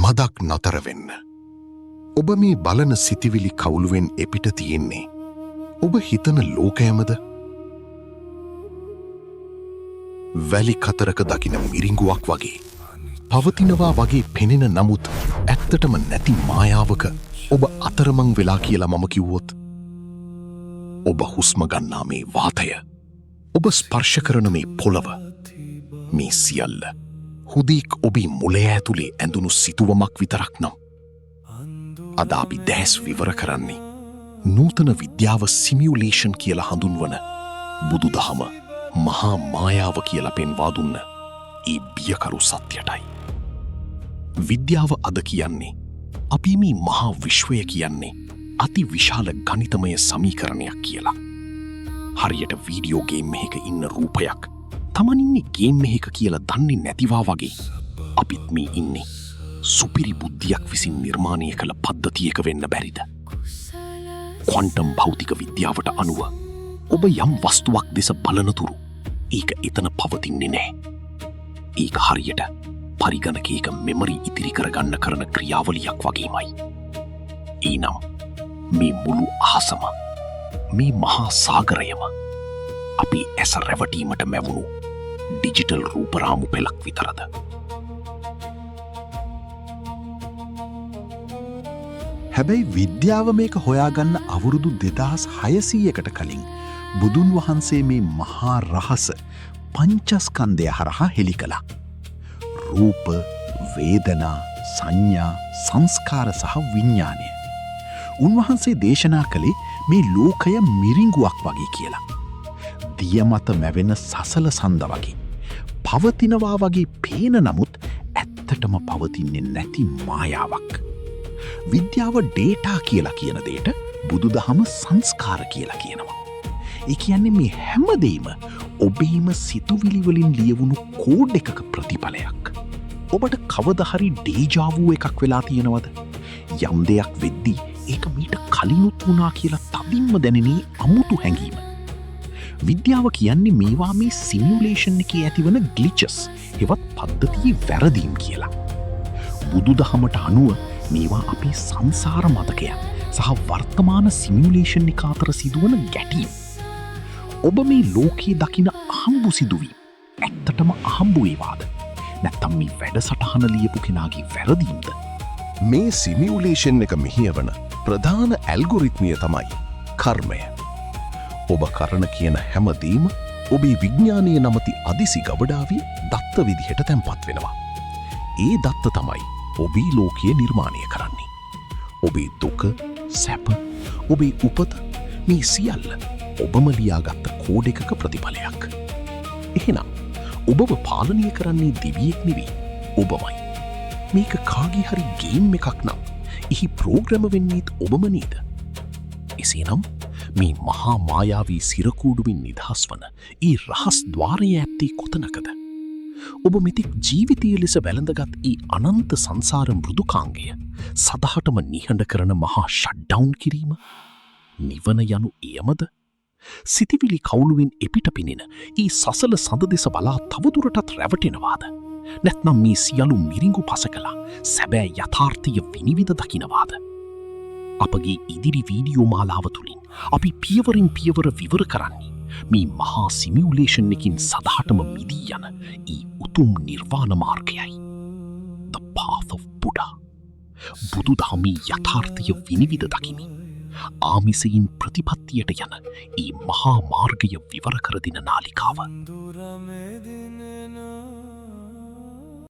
මදක් නතර වෙන්න. ඔබ මේ බලන සිතිවිලි කවුළුවෙන් එපිට තියෙන්නේ. ඔබ හිතන ලෝකයමද? වැලි කතරක දකින මිරිංගුවක් වගේ. පවතිනවා වගේ පෙනෙන නමුත් ඇත්තටම නැති මායාවක ඔබ අතරමං වෙලා කියලා මම කිව්වොත්. ඔබ හුස්ම ගන්නා මේ වාතය. ඔබ ස්පර්ශ කරන මේ පොළව. මේ සියල්ල හුදීක් ඔබේ මුලය ඇතුලේ ඇඳුණු සිතුවමක් විතරක් නම්. අද අපි දැස් විවර කරන්නේ නූතන විද්‍යාව සිමියුලේෂන් කියලා හඳුන්වන බුදුදහම මහා මායාව කියලා පෙන්වා දුන්න ඒ බියකරු සත්‍යයටයි. විද්‍යාව අද කියන්නේ අපි මේ මහා විශ්වය කියන්නේ අති විශාල ගණිතමය සමීකරණයක් කියලා. හරියට වීඩියෝ ගේම් එකක ඉන්න රූපයක් තමන් ඉන්නේ ගේම් එකක කියලා දන්නේ නැතිවා වගේ අපිත් මේ ඉන්නේ සුපිරි බුද්ධියක් විසින් නිර්මාණය කළ පද්ධතියක වෙන්න බැරිද? ක්වොන්ටම් භෞතික විද්‍යාවට අනුව ඔබ යම් වස්තුවක් දෙස බලනතුරු ඒක එතන පවතින්නේ නැහැ. ඒක හරියට පරිගණකයක මෙමරි ඉතිරි කරගන්න කරන ක්‍රියාවලියක් වගේමයි. ඊනම් මේ මුළු අහසම මේ මහා සාගරයම අපි ඇස රැවටීමට මැවුණු ඩිජිටල් රූපරාමු පෙළක් විතරද? හැබැයි විද්‍යාව මේක හොයාගන්න අවුරුදු 2600කට කලින් බුදුන් වහන්සේ මේ මහා රහස පංචස්කන්ධය හරහා හෙළි කළා. රූප, වේදනා, සංඥා, සංස්කාර සහ විඥානය. උන්වහන්සේ දේශනා කළේ මේ ලෝකය මිරිංගුවක් වගේ කියලා. දිය මත මැවෙන සසල සඳ වගේ. පවතිනවා වගේ පේන නමුත් ඇත්තටම පවතින්නේ නැති මායාවක්. විද්‍යාව ඩේටා කියලා කියන දේට බුදුදහම සංස්කාර කියලා කියනවා. ඒ කියන්නේ මේ හැමදේම ඔබේම සිතුවිලිවලින් ලියවුණු කෝඩ් එකක ප්‍රතිඵලයක්. ඔබට කවදහරි ඩේජාවූ එකක් වෙලා තියෙනවද? යම් දෙයක් වෙද්දී ඒක මීට කලිනුත් වුණා කියලා තදින්ම දැනෙනේ අමුතු හැඟීම. විද්‍යාව කියන්නේ මේවා මේ සිමියුලේෂන් එකේ ඇතිවන ග්ලිචස්, හෙවත් පද්ධතියේ වැරදීම් කියලා. බුදුදහමට අනුව මේවා අපේ සංසාර මතකය සහ වර්තමාන සිමියුලේෂන් එක අතර සිදුවන ගැටීම්. ඔබ මේ ලෝකයේ දකින අහම්බු සිදුවීම් ඇත්තටම අහම්බු ඒවාද? නැත්තම් මේ වැඩසටහන ලියපු කෙනාගේ වැරදීම්ද? මේ සිමියුලේෂන් එක මෙහෙයවන ප්‍රධාන ඇල්ගොරිත්මිය තමයි කර්මය. ඔබ කරන කියන හැමදේම ඔබේ විඥානීය නමති අදිසි ගබඩාවේ දත්ත විදිහට තැන්පත් වෙනවා. ඒ දත්ත තමයි ඔබේ ලෝකය නිර්මාණය කරන්නේ. ඔබේ දුක, සැප, ඔබේ උපත, මේ සියල්ල ඔබම ලියාගත්ත කෝඩ් එකක ප්‍රතිඵලයක්. එහෙනම් ඔබව පාලනය කරන්නේ දෙවියෙක් නෙවෙයි, ඔබමයි. මේක කාගේ හරි ගේම් එකක් නම් එහි ප්‍රෝග්‍රෑම වෙන්නේත් ඔබම නේද? එසේනම් මේ මහා මායාවී සිරකූඩුවින් නිදහස් වන ඒ රහස් ద్వාරය ඇත්තේ කොතනකද? ඔබ මෙතික් ජීවිතය ලෙස වැළඳගත් ඒ අනන්ත සංසාර මෘදුකාංගය සදහටම නිහඬ කරන මහා ෂට්ඩවුන් කිරීම නිවන යනු එයමද? සිතිවිලි කවුළුවෙන් එපිට පිනෙන ඒ සසල සඳ දෙස බලා තවදුරටත් රැවටෙනවාද? නැත්නම් මේ සියලු මිරිඟු පසකලා සැබෑ යථාර්ථය විනිවිද දකිනවාද? අපගේ ඉදිරි වීඩියෝ මාලාව තුළින් අපි පියවරින් පියවර විවර කරන්නේ මේ මහා සිමියුලේෂන් එකින් සදහටම මිදී යන ඒ උතුම් නිර්වාණ මාර්ගයයි. The Path of Buddha. බුදුදහමේ යථාර්ථය විනිවිද දකිමින් ආමිසයින් ප්‍රතිපත්තියට යන ඒ මහා මාර්ගය විවර කර දෙන නාලිකාව.